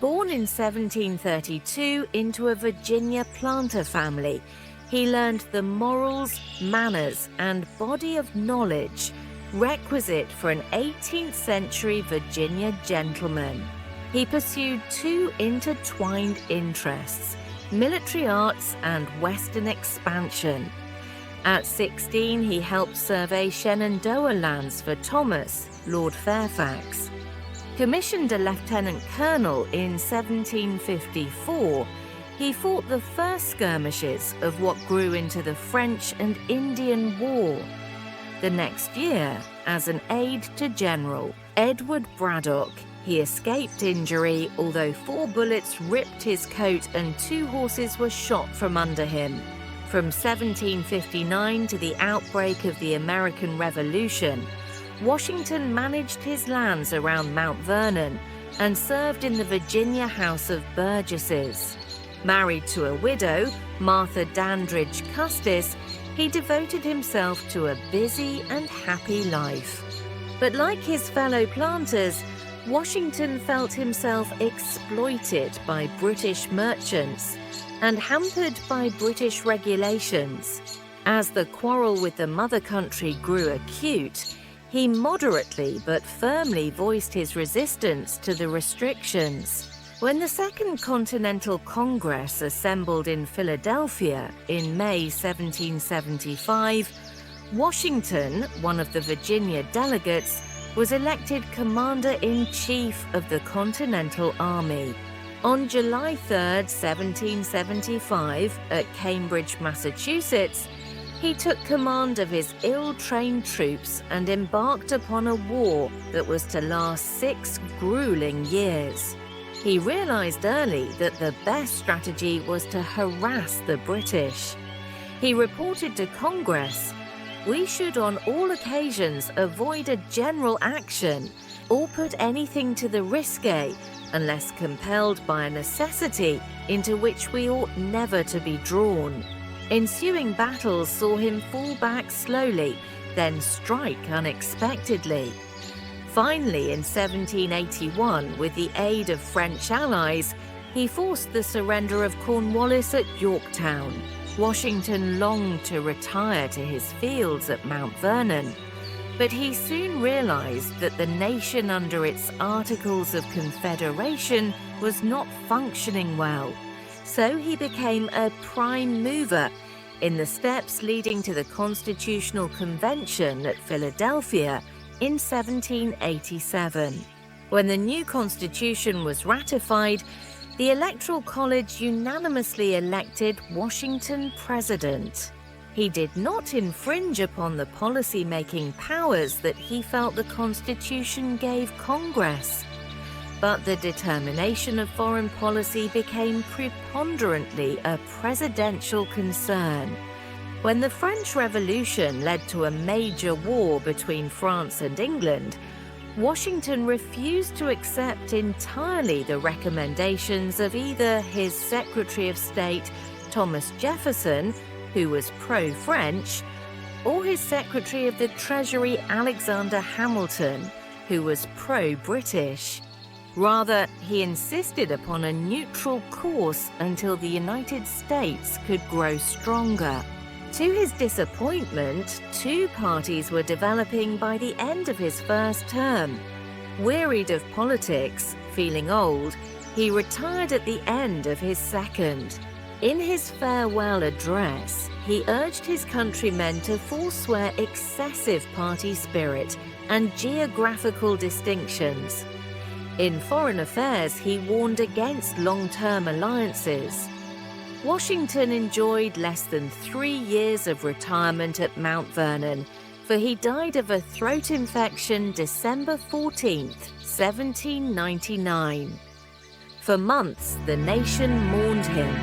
Born in 1732 into a Virginia planter family, he learned the morals, manners, and body of knowledge requisite for an 18th century Virginia gentleman. He pursued two intertwined interests: military arts and Western expansion. At 16, he helped survey Shenandoah lands for Thomas, Lord Fairfax. Commissioned a lieutenant colonel in 1754, he fought the first skirmishes of what grew into the French and Indian War. The next year, as an aide to General Edward Braddock, he escaped injury, although 4 bullets ripped his coat and 2 horses were shot from under him. From 1759 to the outbreak of the American Revolution, Washington managed his lands around Mount Vernon and served in the Virginia House of Burgesses. Married to a widow, Martha Dandridge Custis, he devoted himself to a busy and happy life. But like his fellow planters, Washington felt himself exploited by British merchants and hampered by British regulations. As the quarrel with the mother country grew acute, he moderately but firmly voiced his resistance to the restrictions. When the Second Continental Congress assembled in Philadelphia in May 1775, Washington, one of the Virginia delegates, was elected Commander-in-Chief of the Continental Army. On July 3, 1775, at Cambridge, Massachusetts, he took command of his ill-trained troops and embarked upon a war that was to last 6 grueling years. He realized early that the best strategy was to harass the British. He reported to Congress, "We should on all occasions avoid a general action or put anything to the risque unless compelled by a necessity into which we ought never to be drawn." Ensuing battles saw him fall back slowly, then strike unexpectedly. Finally, in 1781, with the aid of French allies, he forced the surrender of Cornwallis at Yorktown. Washington longed to retire to his fields at Mount Vernon, but he soon realized that the nation under its Articles of Confederation was not functioning well. So he became a prime mover in the steps leading to the Constitutional Convention at Philadelphia in 1787. When the new Constitution was ratified, the Electoral College unanimously elected Washington president. He did not infringe upon the policy-making powers that he felt the Constitution gave Congress. But the determination of foreign policy became preponderantly a presidential concern. When the French Revolution led to a major war between France and England, Washington refused to accept entirely the recommendations of either his Secretary of State, Thomas Jefferson, who was pro-French, or his Secretary of the Treasury, Alexander Hamilton, who was pro-British. Rather, he insisted upon a neutral course until the United States could grow stronger. To his disappointment, 2 parties were developing by the end of his first term. Wearied of politics, feeling old, he retired at the end of his second. In his farewell address, he urged his countrymen to forswear excessive party spirit and geographical distinctions. In foreign affairs, he warned against long-term alliances. Washington enjoyed less than 3 years of retirement at Mount Vernon, for he died of a throat infection December 14, 1799. For months, the nation mourned him.